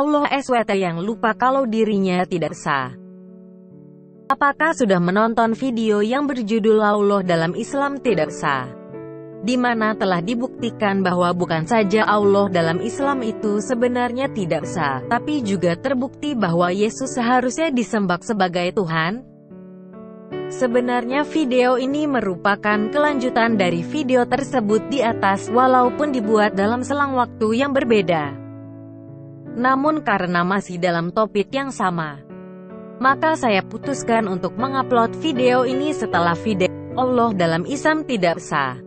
Allah SWT yang lupa kalau dirinya tidak sah. Apakah sudah menonton video yang berjudul Allah dalam Islam tidak sah? Di mana telah dibuktikan bahwa bukan saja Allah dalam Islam itu sebenarnya tidak sah, tapi juga terbukti bahwa Yesus seharusnya disembah sebagai Tuhan? Sebenarnya video ini merupakan kelanjutan dari video tersebut di atas, walaupun dibuat dalam selang waktu yang berbeda. Namun karena masih dalam topik yang sama, maka saya putuskan untuk mengupload video ini setelah video Allah dalam Islam tidak sah.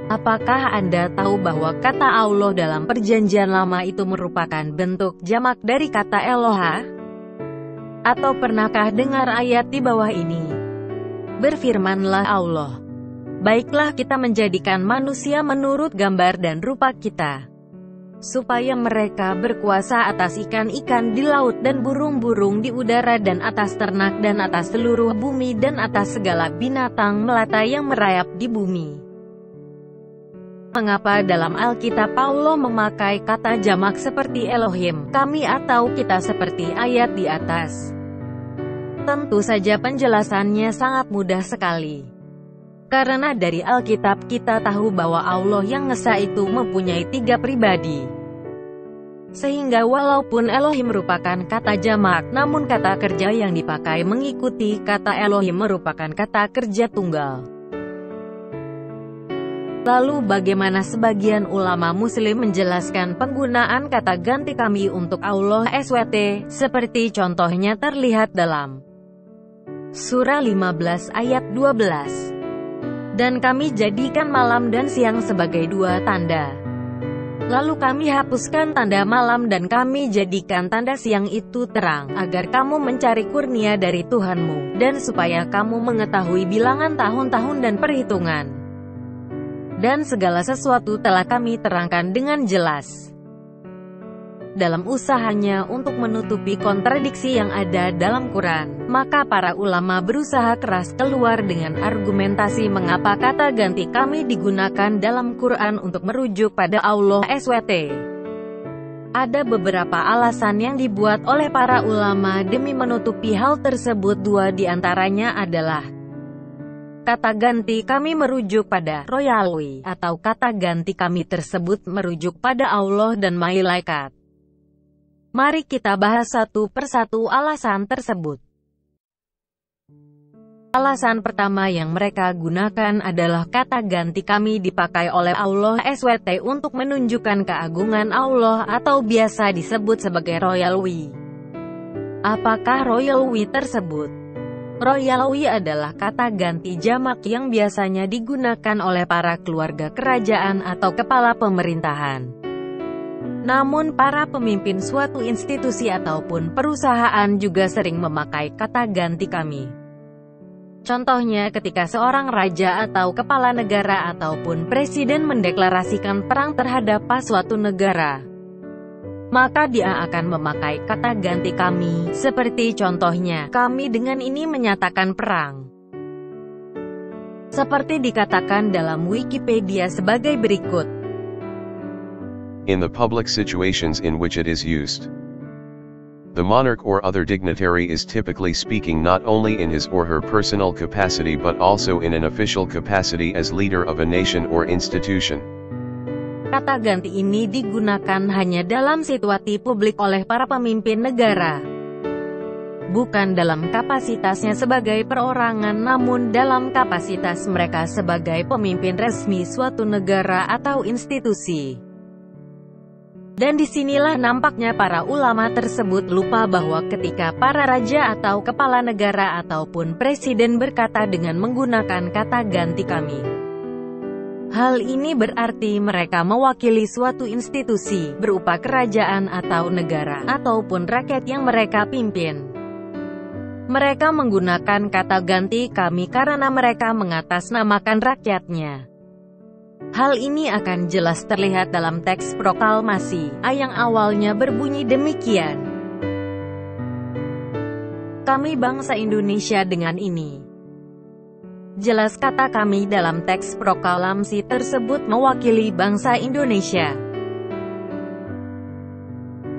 Apakah Anda tahu bahwa kata Allah dalam Perjanjian Lama itu merupakan bentuk jamak dari kata Eloha? Atau pernahkah dengar ayat di bawah ini? Berfirmanlah Allah, "Baiklah kita menjadikan manusia menurut gambar dan rupa kita, supaya mereka berkuasa atas ikan-ikan di laut dan burung-burung di udara dan atas ternak dan atas seluruh bumi dan atas segala binatang melata yang merayap di bumi." Mengapa dalam Alkitab Allah memakai kata jamak seperti Elohim, kami atau kita seperti ayat di atas? Tentu saja penjelasannya sangat mudah sekali. Karena dari Alkitab kita tahu bahwa Allah yang Esa itu mempunyai 3 pribadi. Sehingga walaupun Elohim merupakan kata jamak, namun kata kerja yang dipakai mengikuti kata Elohim merupakan kata kerja tunggal. Lalu bagaimana sebagian ulama muslim menjelaskan penggunaan kata ganti kami untuk Allah SWT, seperti contohnya terlihat dalam Surah 15 ayat 12. Dan kami jadikan malam dan siang sebagai 2 tanda. Lalu kami hapuskan tanda malam dan kami jadikan tanda siang itu terang, agar kamu mencari kurnia dari Tuhanmu, dan supaya kamu mengetahui bilangan tahun-tahun dan perhitungan. Dan segala sesuatu telah kami terangkan dengan jelas. Dalam usahanya untuk menutupi kontradiksi yang ada dalam Quran, maka para ulama berusaha keras keluar dengan argumentasi mengapa kata ganti kami digunakan dalam Quran untuk merujuk pada Allah SWT. Ada beberapa alasan yang dibuat oleh para ulama demi menutupi hal tersebut. 2 di antaranya adalah kata ganti kami merujuk pada royalwi, atau kata ganti kami tersebut merujuk pada Allah dan malaikat. Mari kita bahas satu persatu alasan tersebut. Alasan pertama yang mereka gunakan adalah kata ganti kami dipakai oleh Allah SWT untuk menunjukkan keagungan Allah atau biasa disebut sebagai royalwi. Apakah royalwi tersebut? Royalwi adalah kata ganti jamak yang biasanya digunakan oleh para keluarga kerajaan atau kepala pemerintahan. Namun para pemimpin suatu institusi ataupun perusahaan juga sering memakai kata ganti kami. Contohnya ketika seorang raja atau kepala negara ataupun presiden mendeklarasikan perang terhadap suatu negara, maka dia akan memakai kata ganti kami, seperti contohnya, kami dengan ini menyatakan perang. Seperti dikatakan dalam Wikipedia sebagai berikut. In the public situations in which it is used, the monarch or other dignitary is typically speaking not only in his or her personal capacity but also in an official capacity as leader of a nation or institution. Kata ganti ini digunakan hanya dalam situasi publik oleh para pemimpin negara. Bukan dalam kapasitasnya sebagai perorangan, namun dalam kapasitas mereka sebagai pemimpin resmi suatu negara atau institusi. Dan disinilah nampaknya para ulama tersebut lupa bahwa ketika para raja atau kepala negara ataupun presiden berkata dengan menggunakan kata ganti kami, hal ini berarti mereka mewakili suatu institusi, berupa kerajaan atau negara, ataupun rakyat yang mereka pimpin. Mereka menggunakan kata ganti kami karena mereka mengatasnamakan rakyatnya. Hal ini akan jelas terlihat dalam teks proklamasi, yang awalnya berbunyi demikian. Kami bangsa Indonesia dengan ini. Jelas kata kami dalam teks proklamasi tersebut mewakili bangsa Indonesia.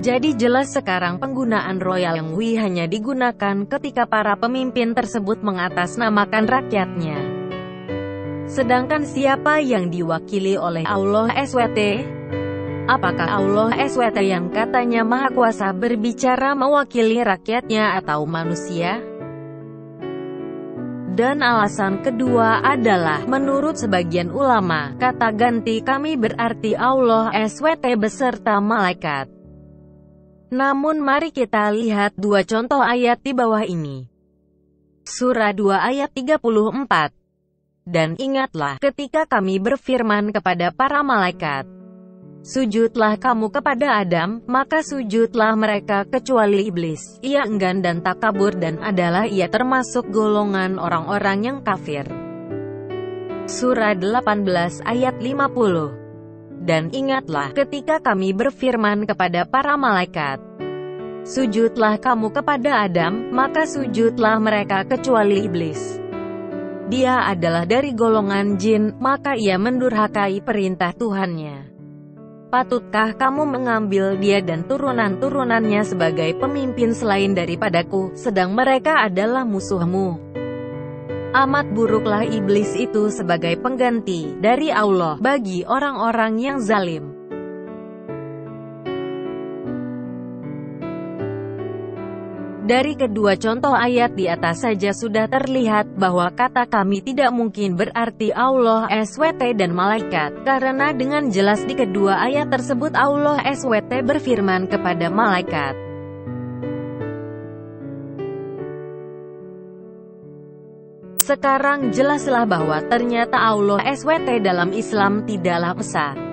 Jadi jelas sekarang penggunaan Royal We hanya digunakan ketika para pemimpin tersebut mengatasnamakan rakyatnya. Sedangkan siapa yang diwakili oleh Allah SWT? Apakah Allah SWT yang katanya Maha Kuasa berbicara mewakili rakyatnya atau manusia? Dan alasan kedua adalah, menurut sebagian ulama, kata ganti kami berarti Allah SWT beserta malaikat. Namun mari kita lihat dua contoh ayat di bawah ini. Surah 2 ayat 34. Dan ingatlah ketika kami berfirman kepada para malaikat, sujudlah kamu kepada Adam, maka sujudlah mereka kecuali iblis. Ia enggan dan takabur dan adalah ia termasuk golongan orang-orang yang kafir. Surah 18 ayat 50. Dan ingatlah ketika kami berfirman kepada para malaikat, sujudlah kamu kepada Adam, maka sujudlah mereka kecuali iblis. Dia adalah dari golongan jin, maka ia mendurhakai perintah Tuhannya. Patutkah kamu mengambil dia dan turunan-turunannya sebagai pemimpin selain daripadaku, sedang mereka adalah musuhmu? Amat buruklah iblis itu sebagai pengganti dari Allah bagi orang-orang yang zalim. Dari kedua contoh ayat di atas saja sudah terlihat bahwa kata kami tidak mungkin berarti Allah SWT dan malaikat, karena dengan jelas di kedua ayat tersebut Allah SWT berfirman kepada malaikat. Sekarang jelaslah bahwa ternyata Allah SWT dalam Islam tidaklah esa.